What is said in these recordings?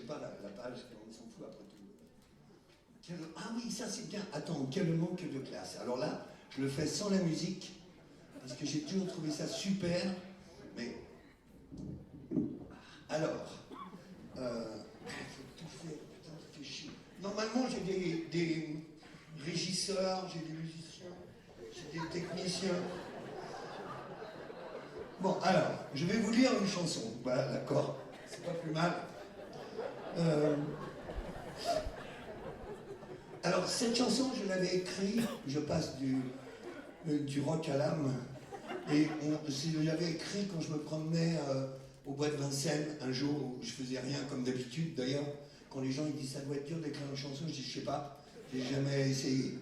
pas la page, on s'en fout après tout. Ah oui, ça c'est bien. Attends, quel manque de classe. Alors là, je le fais sans la musique, parce que j'ai toujours trouvé ça super, mais... Alors, faut tout faire, putain, ça fait chier. Normalement, j'ai des régisseurs, j'ai des musiciens, j'ai des techniciens. Bon, alors, je vais vous lire une chanson. Voilà, d'accord, c'est pas plus mal. Alors, cette chanson, je l'avais écrite, je passe du rock à l'âme, et je l'avais écrit quand je me promenais au bois de Vincennes, un jour où je faisais rien comme d'habitude. D'ailleurs, quand les gens ils disent ça doit être dur d'écrire une chanson, je dis je sais pas, j'ai jamais essayé.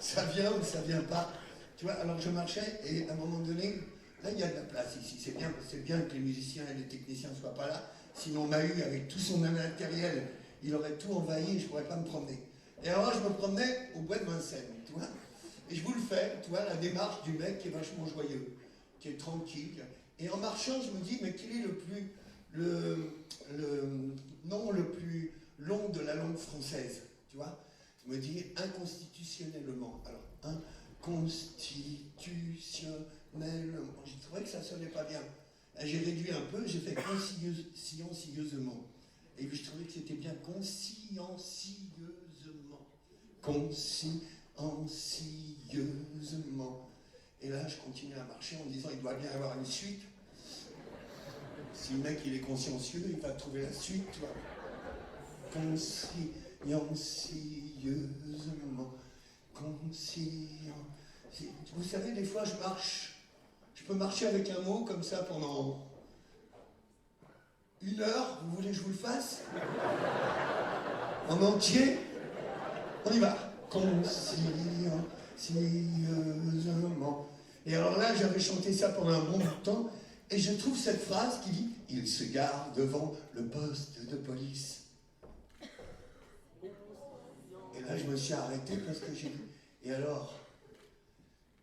Ça vient ou ça vient pas. Tu vois, alors je marchais et à un moment donné, là il y a de la place ici, c'est bien que les musiciens et les techniciens ne soient pas là, sinon Mahu avec tout son matériel, il aurait tout envahi et je ne pourrais pas me promener. Et alors je me promenais au bois de Vincennes, tu vois, et je vous le fais, tu vois, la démarche du mec qui est vachement joyeux, qui est tranquille. Et en marchant, je me dis, mais quel est le nom le plus long de la langue française, tu vois? Je me dis inconstitutionnellement. Alors, inconstitutionnellement. J'ai trouvé que ça sonnait pas bien. J'ai réduit un peu, j'ai fait consciencieusement. Et je trouvais que c'était bien consciencieusement. Consciencieusement. Et là, je continue à marcher en me disant, il doit bien y avoir une suite. Si le mec, il est consciencieux, il va trouver la suite, tu vois. Consciencieusement. Vous savez, des fois, je peux marcher avec un mot comme ça pendant 1 heure. Vous voulez que je vous le fasse? En entier? On y va. Consciencieusement. Et alors là, j'avais chanté ça pendant un bon bout de temps, et je trouve cette phrase qui dit « Il se gare devant le poste de police ». Et là, je me suis arrêté parce que j'ai dit « Et alors,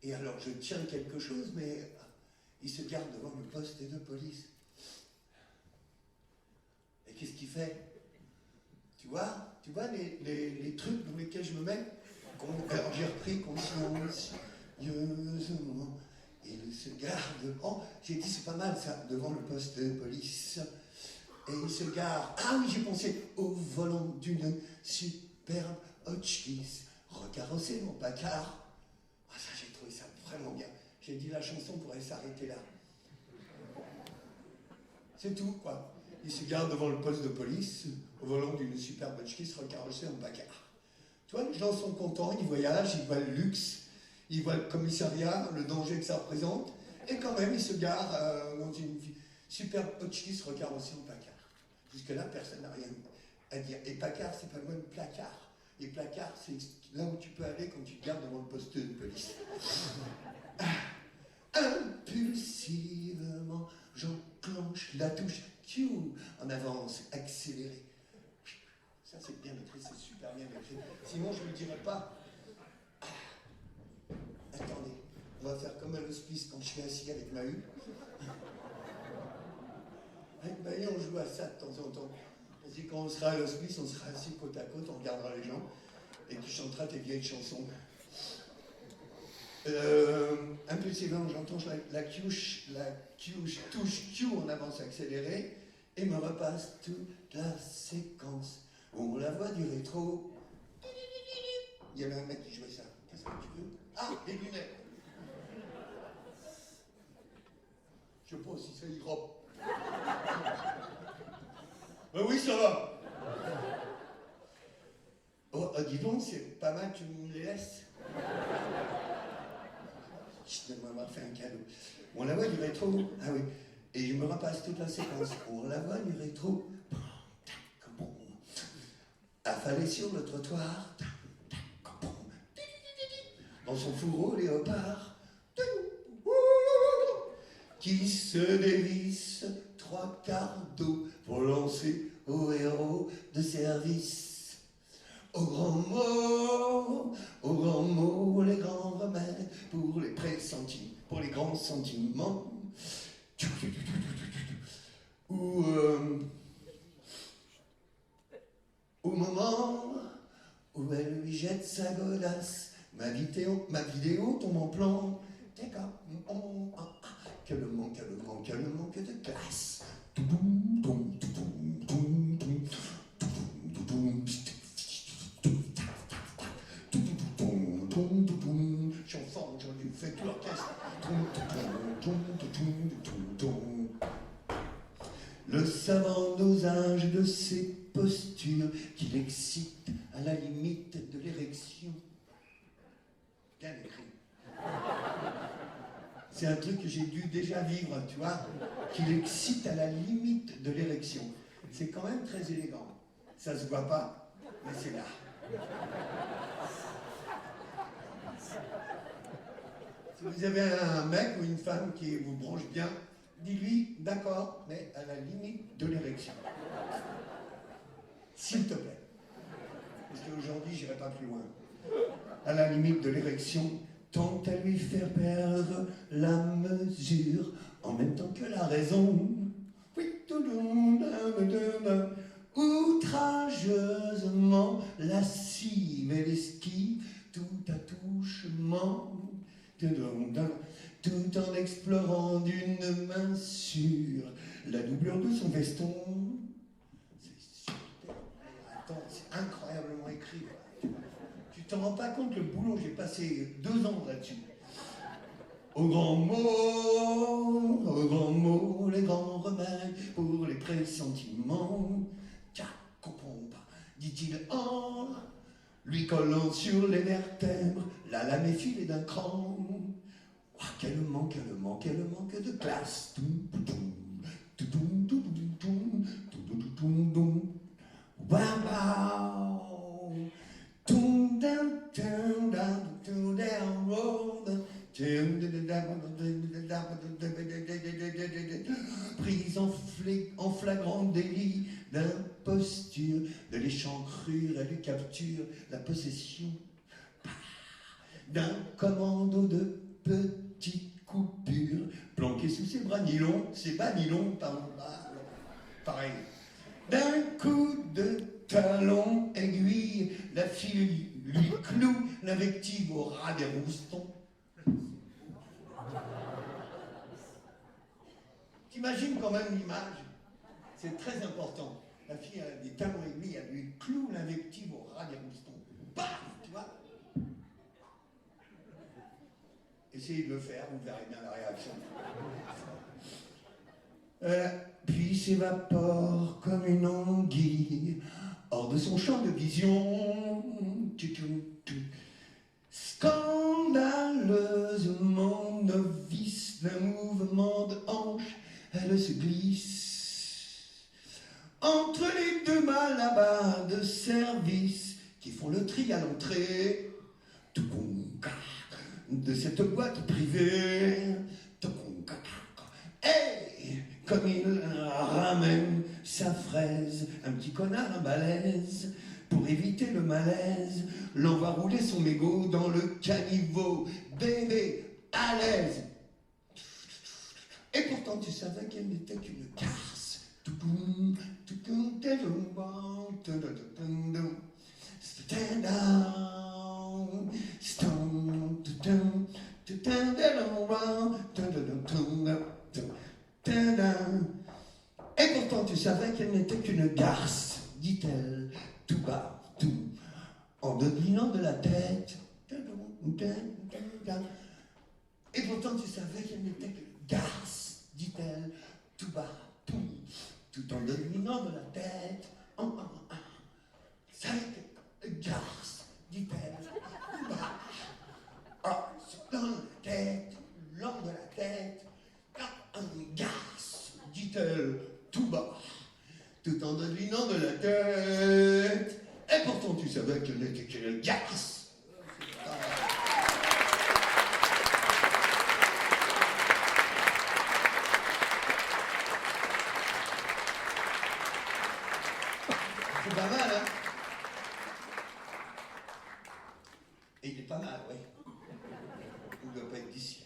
je tiens quelque chose, mais il se gare devant le poste de police. » Et qu'est-ce qu'il fait? Tu vois les trucs dans lesquels je me mets? Alors j'ai repris consciencieusement. Il se gare devant. J'ai dit c'est pas mal ça, devant le poste de police. Et il se gare. Ah oui, j'ai pensé au volant d'une superbe Hotchkiss. Recarrosser mon Packard. Ah ça, j'ai trouvé ça vraiment bien. J'ai dit la chanson pourrait s'arrêter là. C'est tout, quoi. Il se gare devant le poste de police, au volant d'une superbe Hotchkiss recarrossée en Packard. Tu vois, les gens sont contents, ils voyagent, ils voient le luxe, ils voient le commissariat, le danger que ça représente, et quand même, ils se garent dans une superbe Hotchkiss recarrossée en Packard. Jusque-là, personne n'a rien à dire. Et Packard, c'est pas loin de placard. Et placard, c'est là où tu peux aller quand tu te gares devant le poste de police. Impulsivement, j'enclenche la touche Q en avance, accéléré. Ça, c'est bien écrit, c'est super bien écrit. Sinon, je ne le dirais pas. Attendez, on va faire comme à l'hospice quand je suis assis avec Mahu. Avec Mahu, on joue à ça de temps en temps. On dit quand on sera à l'hospice, on sera assis côte à côte, on regardera les gens et tu chanteras tes vieilles chansons. Impulsivement, j'entends la touche Q en avance accélérée et me repasse toute la séquence. On la voit du rétro. Il y avait un mec qui jouait ça. Qu'est-ce que tu veux? Ah, les lunettes. Je sais pas si ça y drop. Ben oui, ça va. Oh, dis donc, c'est pas mal, tu me les laisses. Je devrais avoir fait un cadeau. On la voit du rétro. Ah oui. Et je me repasse toute la séquence. On la voit du rétro. Affalée sur le trottoir. Dans son fourreau léopard. Qui se dévisse 3/4 d'eau pour lancer au héros de service. Au grand mot, les grands remèdes pour les pressentiments, pour les grands sentiments. Ou moment où elle lui jette sa godasse, ma vidéo tombe en plan. Que le manque de classe. Je suis en forme, j'aurais fait tout l'orchestre. Le savant dosage de ses postures qui l'excite à la limite de l'érection. Bien écrit. C'est un truc que j'ai dû déjà vivre, tu vois, qui l'excite à la limite de l'érection. C'est quand même très élégant. Ça se voit pas, mais c'est là. Si vous avez un mec ou une femme qui vous branche bien, dis-lui, d'accord, mais à la limite de l'érection. S'il te plaît. Parce qu'aujourd'hui, j'irai pas plus loin. À la limite de l'érection, tant à lui faire perdre la mesure, en même temps que la raison. Outrageusement lascive et l'esquive, tout attouchement, tout en explorant d'une main sûre la doublure de son veston. C'est super. Attends, c'est incroyablement écrit. Tu t'en rends pas compte, le boulot, j'ai passé 2 ans là-dessus. Au grand mot, les grands remèdes pour les pressentiments. Tiens, comprends pas, dit-il en lui collant sur les vertèbres la lame effilée d'un cran. Oh, quel manque de classe. Wow. Prise en flagrant délit d'imposture, de l'échancrure, elle lui capture la possession d'un commando de petites coupures planquées sous ses bras nylon, ses bas nylon, pareil. D'un coup de talon aiguille, la fille lui cloue l'invective au ras des roustons. T'imagines quand même l'image? C'est très important. La fille a des talons aiguilles, elle lui cloue l'invective au ras des roustons. Paf, tu vois? Essayez de le faire, vous verrez bien la réaction. Puis s'évapore comme une anguille hors de son champ de vision. Scandaleusement novice d'un mouvement de hanche, elle se glisse entre les 2 malabars de service qui font le tri à l'entrée de cette boîte privée. Hey, comme il ramène sa fraise, un petit connard, un balèze, pour éviter le malaise, l'on va rouler son mégot dans le caniveau. Bébé, à l'aise. Et pourtant, tu savais qu'elle n'était qu'une garce. Stand down, et pourtant tu savais qu'elle n'était qu'une garce, dit-elle, tout bas, tout, en dodelinant de la tête. Et pourtant tu savais qu'elle n'était qu'une garce, dit-elle, tout bas, tout en dodelinant de la tête. C'est une garce, dit-elle, tout bas. Dans la tête, long de la tête, une garce, dit-elle, tout bas, tout en dodelinant de la tête. Et pourtant tu savais qu'elle n'était qu'une garce. C'est pas mal, hein? Et il est pas mal, oui. Il ne doit pas être d'ici.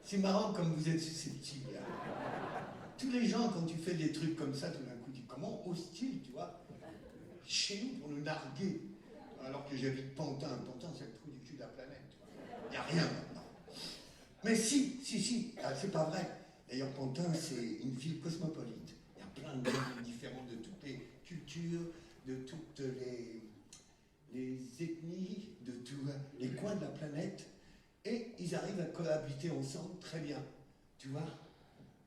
C'est marrant comme vous êtes susceptible. tous les gens, quand tu fais des trucs comme ça, tout d'un coup, tu dis comment hostile, tu vois, chez nous pour nous narguer. Alors que j'habite Pantin. Pantin, c'est le trou du cul de la planète. Il n'y a rien maintenant. Mais si, ah, c'est pas vrai. D'ailleurs, Pantin, c'est une ville cosmopolite. Il y a plein de gens différents de toutes les cultures, de toutes les ethnies, de tous les coins de la planète. Et ils arrivent à cohabiter ensemble très bien. Tu vois?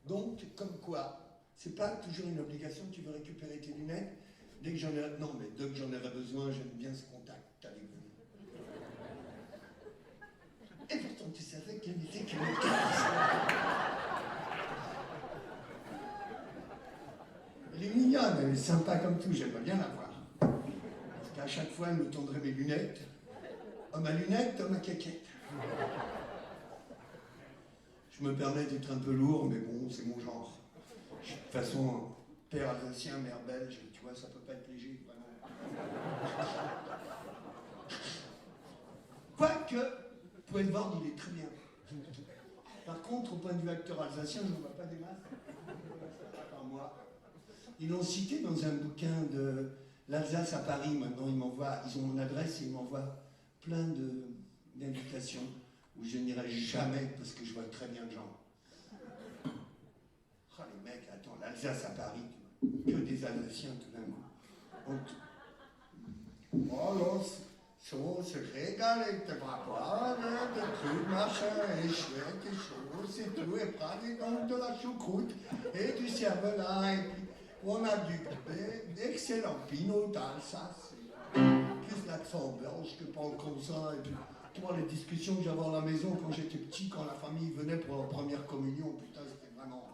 Donc, comme quoi, c'est pas toujours une obligation, tu veux récupérer tes lunettes. Dès que j'en aurai besoin, j'aime bien ce contact avec vous. Et pourtant, tu savais qu'elle n'était qu'une carte. Elle est mignonne, elle est sympa comme tout, j'aimerais bien la voir. Parce qu'à chaque fois, elle me tendrait mes lunettes. Homme à lunettes, homme à caquette. Je me permets d'être un peu lourd, mais bon, c'est mon genre. De toute façon, père alsacien, mère belge, tu vois, ça peut pas être léger, vraiment. Quoique, Poelvoorde, il est très bien. Par contre, au point de vue acteur alsacien, je ne vois pas des masses. À part moi. Ils l'ont cité dans un bouquin de l'Alsace à Paris. Maintenant, ils ont mon adresse et ils m'envoient plein d'invitations où je n'irai jamais parce que je vois très bien de gens. Oh, les mecs, attends, l'Alsace à Paris, que des Alsaciens tout d'un coup. Oh, so, se régale avec des bravards, des trucs, machin, et chouette, et chaud, c'est tout, et prendre donc de la choucroute, et du cervelas, et puis on a d'excellents pinots d'Alsace, plus l'accent belge que parle comme ça, et puis toi, les discussions que j'avais à la maison quand j'étais petit, quand la famille venait pour leur première communion, putain, c'était vraiment...